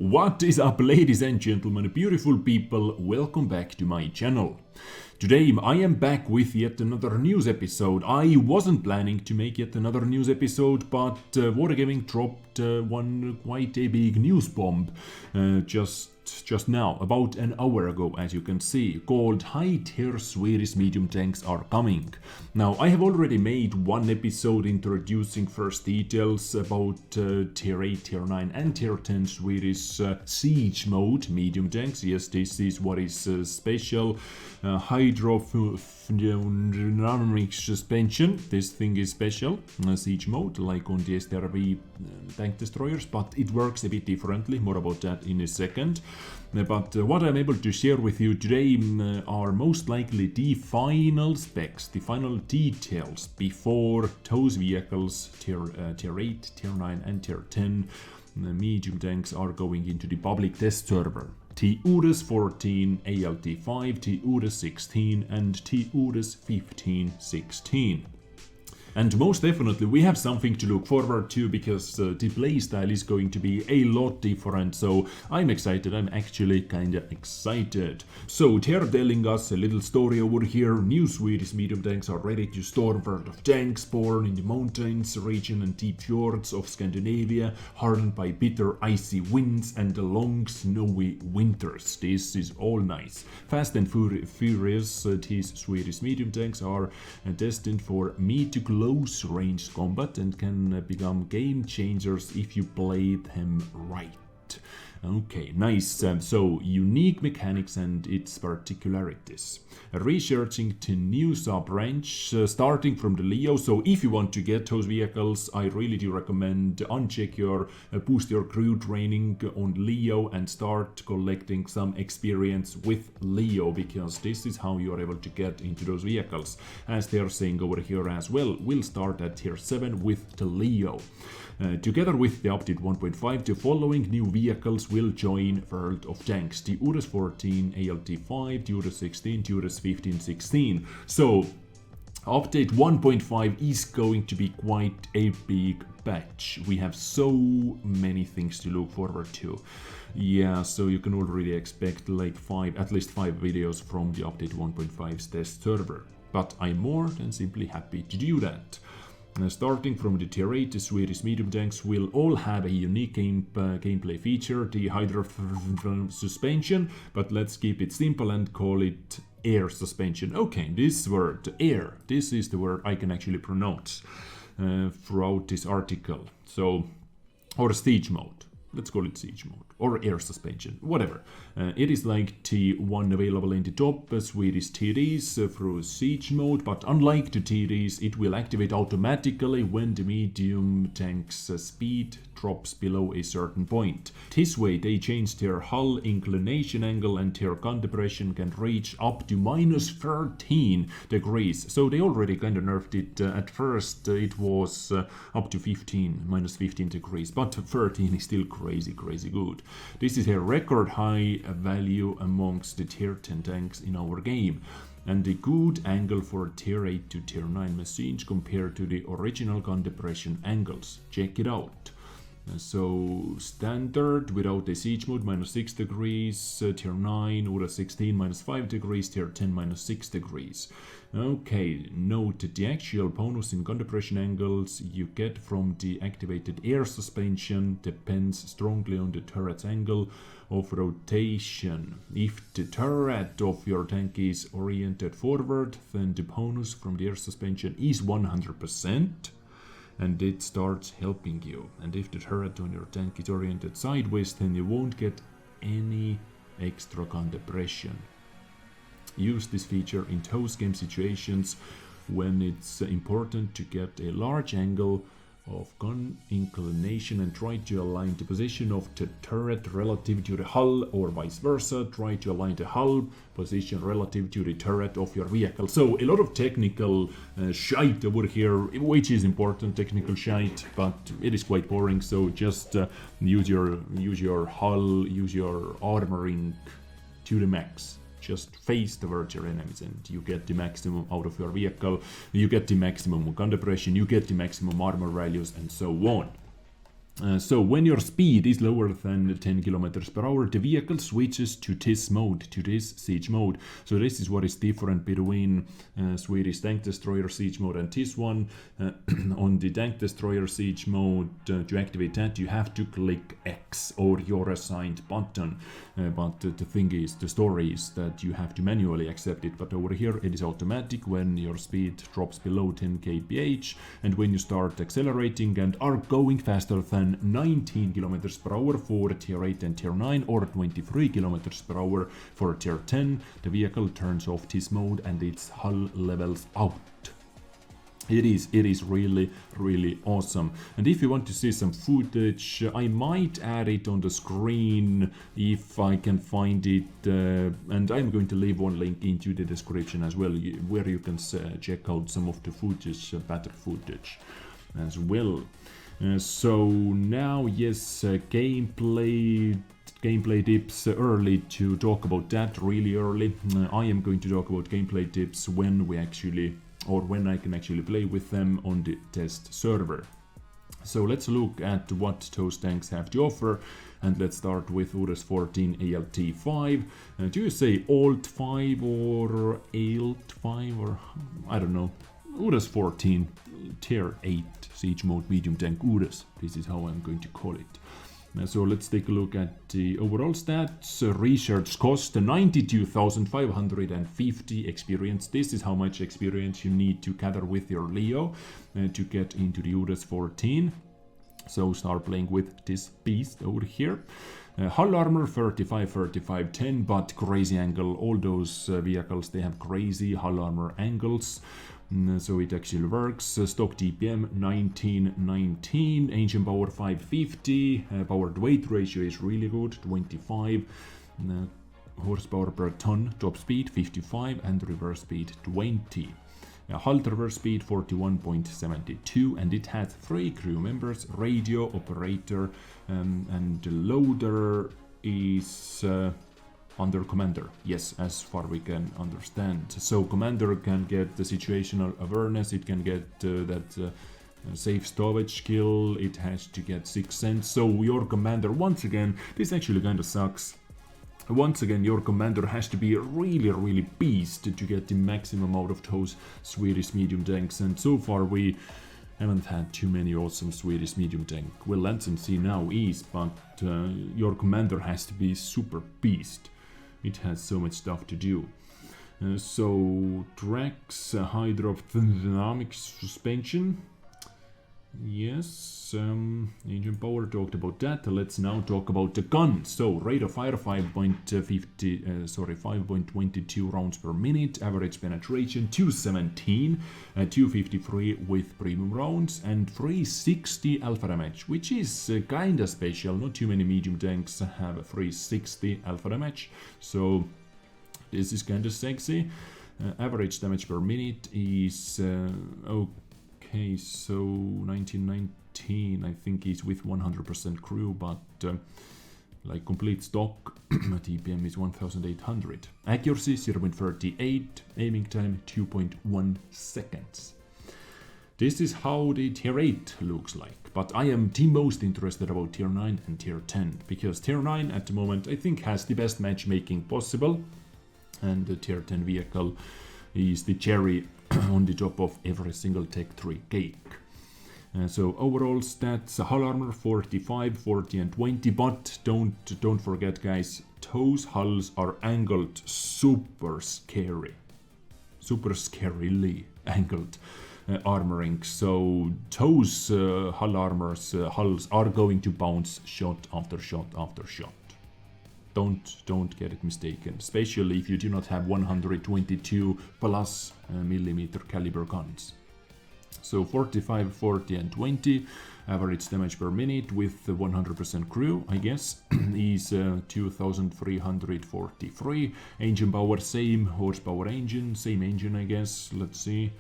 What is up, ladies and gentlemen, beautiful people, welcome back to my channel. Today I am back with yet another news episode. I wasn't planning to make yet another news episode, but Wargaming dropped one quite a big news bomb just now, about an hour ago, as you can see, called High-Tier Swedish Medium Tanks Are Coming. Now, I have already made one episode introducing first details about Tier 8, Tier 9 and Tier 10 Swedish Siege Mode medium tanks. Yes, this is what is special. Hydrodynamic suspension. This thing is special. Siege Mode, like on the STRV tank destroyers, but it works a bit differently. More about that in a second. But what I'm able to share with you today are most likely the final specs, the final details before those vehicles, Tier 8, Tier 9 and Tier 10 medium tanks are going into the public test server. The Udes 14, ALT5, the Udes 16 and the Udes 15-16. And most definitely we have something to look forward to, because the playstyle is going to be a lot different, so I'm excited. I'm actually kinda excited. So they're telling us a little story over here. New Swedish medium tanks are ready to storm World of Tanks, born in the mountains region and deep fjords of Scandinavia, hardened by bitter icy winds and long snowy winters. This is all nice. Fast and furious, these Swedish medium tanks are destined for mid to close range combat and can become game changers if you play them right. Okay, nice. So, unique mechanics and its particularities. Researching the new sub-range, starting from the Leo. So, if you want to get those vehicles, I really do recommend uncheck your, boost your crew training on Leo and start collecting some experience with Leo, because this is how you are able to get into those vehicles. As they are saying over here as well, we'll start at Tier 7 with the Leo. Together with the update 1.5, the following new vehicles will join World of Tanks: the Udes 14, ALT5, the Udes 16, the Udes 15-16. So, update 1.5 is going to be quite a big batch. We have so many things to look forward to. Yeah, so you can already expect like at least 5 videos from the update 1.5's test server. But I'm more than simply happy to do that. Starting from the Tier 8, the Swedish medium tanks will all have a unique gameplay feature, the hydro suspension, but let's keep it simple and call it air suspension. Okay, this word, air, this is the word I can actually pronounce throughout this article. So, or siege mode. Let's call it siege mode or air suspension, whatever. It is like the one available in the top Swedish TDs through siege mode, but unlike the TDs, it will activate automatically when the medium tank's speed drops below a certain point. This way they change their hull inclination angle and their gun depression can reach up to -13 degrees. So they already kind of nerfed it. At first it was up to -15 degrees, but 13 is still crazy good. This is a record high value amongst the Tier 10 tanks in our game, and a good angle for Tier 8 to Tier 9 machines compared to the original gun depression angles. Check it out. So, standard without a siege mode, -6 degrees, Tier 9, Udes 16, -5 degrees, Tier 10, -6 degrees. Okay, note that the actual bonus in gun depression angles you get from the activated air suspension depends strongly on the turret's angle of rotation. If the turret of your tank is oriented forward, then the bonus from the air suspension is 100%. And it starts helping you. And if the turret on your tank is oriented sideways, then you won't get any extra gun depression. Use this feature in those game situations when it's important to get a large angle of gun inclination and try to align the position of the turret relative to the hull, or vice versa. Try to align the hull position relative to the turret of your vehicle. So a lot of technical shite over here, which is important, technical shite, but it is quite boring. So just use your hull, use your armoring to the max. Just face towards your enemies and you get the maximum out of your vehicle, you get the maximum gun depression, you get the maximum armor values and so on. So when your speed is lower than 10 kilometers per hour, the vehicle switches to this mode, to this siege mode. So this is what is different between Swedish tank destroyer siege mode and this one. On the tank destroyer siege mode, to activate that, you have to click X or your assigned button. But the thing is, the story is that you have to manually accept it. But over here, it is automatic when your speed drops below 10 kph, and when you start accelerating and are going faster than 19 kilometers per hour for tier 8 and tier 9, or 23 kilometers per hour for tier 10, the vehicle turns off this mode and its hull levels out. It is really awesome. And if you want to see some footage, I might add it on the screen if I can find it, and I'm going to leave one link into the description as well, where you can check out some of the footage, battle footage as well. So now, yes, gameplay tips. Early to talk about that, really early. I am going to talk about gameplay tips when we actually, or when I can actually play with them on the test server. So let's look at what those tanks have to offer, and let's start with Udes 14 ALT 5. Do you say Alt 5 or ALT 5, or I don't know? Udes 14 tier 8 siege mode medium tank Udes. This is how I'm going to call it. So let's take a look at the overall stats. Research cost 92,550 experience. This is how much experience you need to gather with your Leo to get into the Udes 14. So start playing with this beast over here. Hull armor 35, 35, 10, but crazy angle. All those vehicles, they have crazy hull armor angles. So it actually works. Stock TPM 1919, engine power 550, power to weight ratio is really good, 25, horsepower per ton, top speed 55, and reverse speed 20. Hull traverse speed 41.72, and it has 3 crew members, radio, operator, and the loader is under commander. Yes, as far we can understand. So commander can get the situational awareness, it can get that safe stowage skill, it has to get 6 cents. So your commander, once again, this actually kind of sucks. Once again, your commander has to be really beast to get the maximum out of those Swedish medium tanks, and so far we haven't had too many awesome Swedish medium tank. Well, Lansen C now is, but your commander has to be super beast. It has so much stuff to do. So tracks, hydrodynamic suspension. Yes, engine power, talked about that. Let's now talk about the gun. So rate of fire 5.22 rounds per minute, average penetration 217, 253 with premium rounds, and 360 alpha damage, which is kinda special. Not too many medium tanks have a 360 alpha damage, so this is kinda sexy. Average damage per minute is okay, so 1919 I think is with 100% crew, but like complete stock TPM is 1800. Accuracy 0.38, aiming time 2.1 seconds. This is how the tier 8 looks like, but I am the most interested about tier 9 and tier 10, because tier 9 at the moment I think has the best matchmaking possible, and the tier 10 vehicle is the cherry on the top of every single Tech 3 cake. So overall stats, hull armor 45, 40 and 20, but don't forget guys, those hulls are angled super scarily angled armoring, so those hulls are going to bounce shot after shot after shot. Don't get it mistaken, especially if you do not have 122 plus millimeter caliber guns. So 45, 40 and 20, average damage per minute with 100% crew, I guess, is 2343. Engine power, same horsepower engine, same engine I guess, let's see.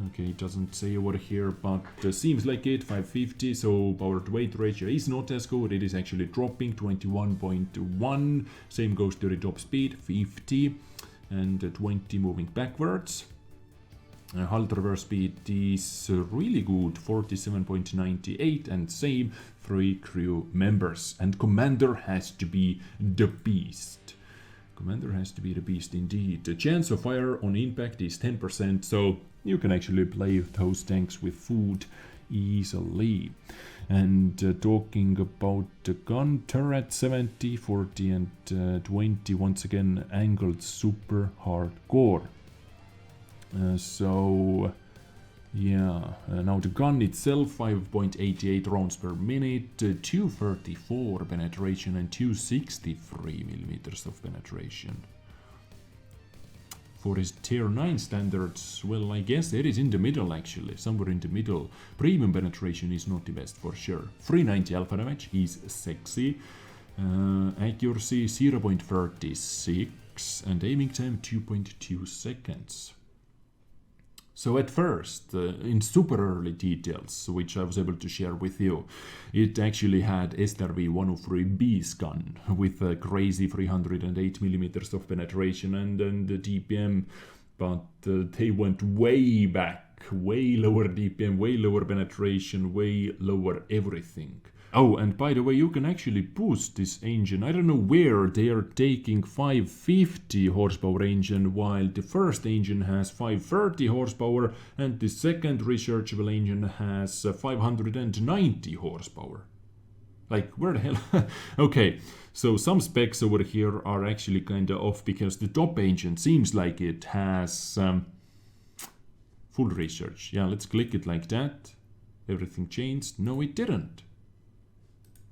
Okay, it doesn't say over here, but seems like it, 550, so power to weight ratio is not as good, it is actually dropping, 21.1, same goes to the top speed, 50, and 20 moving backwards. Hull traverse speed is really good, 47.98, and same 3 crew members. And commander has to be the beast. Commander has to be the beast indeed. The chance of fire on impact is 10%, so you can actually play those tanks with food easily. And talking about the gun turret, 70, 40 and 20, once again angled super hardcore. So yeah, now the gun itself, 5.88 rounds per minute, 234 penetration and 263 millimeters of penetration. For his tier 9 standards, well, I guess it is in the middle actually, somewhere in the middle. Premium penetration is not the best for sure. 390 alpha damage is sexy. Accuracy 0.36 and aiming time 2.2 seconds. So at first, in super early details, which I was able to share with you, it actually had SRV-103B's gun with a crazy 308 millimeters of penetration and the DPM, but they went way back, way lower DPM, way lower penetration, way lower everything. Oh, and by the way, you can actually boost this engine. I don't know where they are taking 550 horsepower engine, while the first engine has 530 horsepower and the second rechargeable engine has 590 horsepower. Like, where the hell? Okay, so some specs over here are actually kind of off because the top engine seems like it has full recharge. Yeah, let's click it like that. Everything changed. No, it didn't.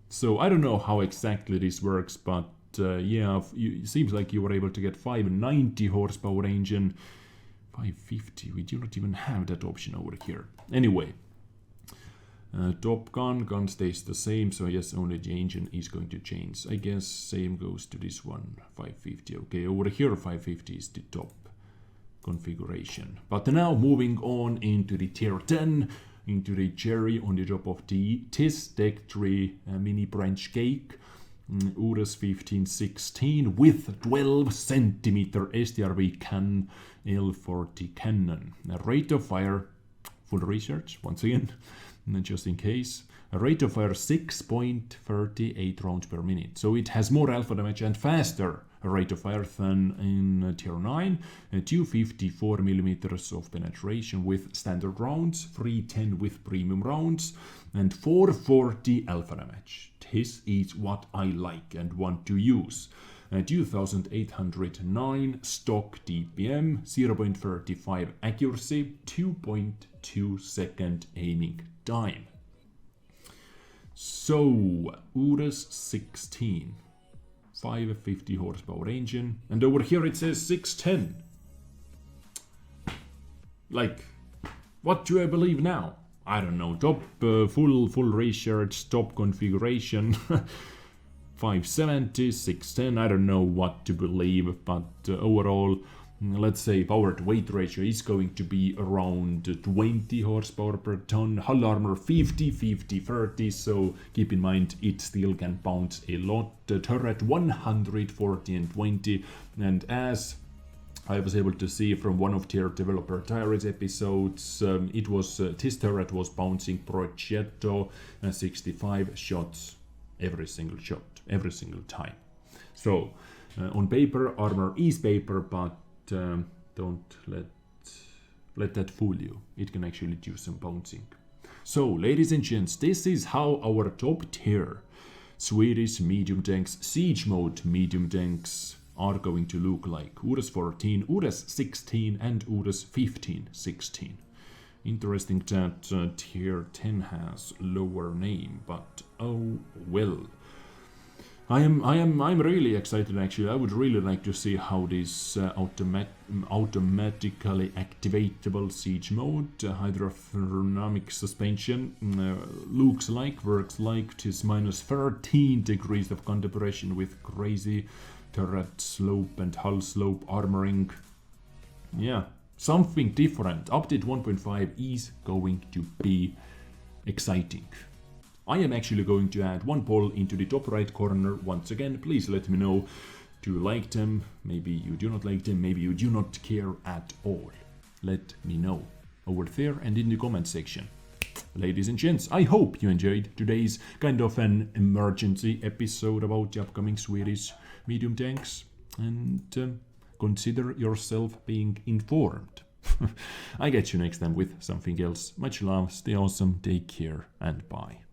So I don't know how exactly this works, but yeah, it seems like you were able to get 590 horsepower engine. 550, we do not even have that option over here. Anyway, Top gun stays the same, so yes, only the engine is going to change. I guess same goes to this one, 550. Okay, over here 550 is the top configuration. But now moving on into the tier 10, into the cherry on the top of the TIS Deck 3 mini branch cake, Udes 1516 with 12 centimeter STRV can L40 cannon. A rate of fire, full research once again, just in case. A rate of fire 6.38 rounds per minute. So it has more alpha damage and faster rate of fire than in tier 9. 254 millimeters of penetration with standard rounds, 310 with premium rounds, and 440 alpha damage. This is what I like and want to use. 2809 stock DPM, 0.35 accuracy, 2.2 second aiming time. So, Udes 16, 550 horsepower engine, and over here it says 610. Like, what do I believe now? I don't know. Top full research, top configuration. 570, 610, I don't know what to believe, but overall, let's say power to weight ratio is going to be around 20 horsepower per ton. Hull armor 50, 50, 30, so keep in mind it still can bounce a lot. Turret 140 and 20, and as I was able to see from one of their developer diaries episodes, this turret was bouncing Progetto 65 shots every single shot, every single time. So on paper, armor is paper, but don't let that fool you. It can actually do some bouncing. So, ladies and gents, this is how our top tier Swedish medium tanks, siege mode medium tanks are going to look like. Udes 14, Udes 16 and Udes 1516. Interesting that tier 10 has lower name, but oh well. I'm really excited actually. I would really like to see how this automatically activatable siege mode, hydrodynamic suspension, looks like, works like. This minus 13 degrees of gun depression with crazy turret slope and hull slope armoring. Yeah, something different. Update 1.5 is going to be exciting. I am actually going to add one poll into the top right corner once again. Please let me know, do you like them? Maybe you do not like them, maybe you do not care at all. let me know over there and in the comment section. Ladies and gents, I hope you enjoyed today's kind of an emergency episode about the upcoming Swedish medium tanks, and consider yourself being informed. I get you next time with something else. Much love, stay awesome, take care, and bye.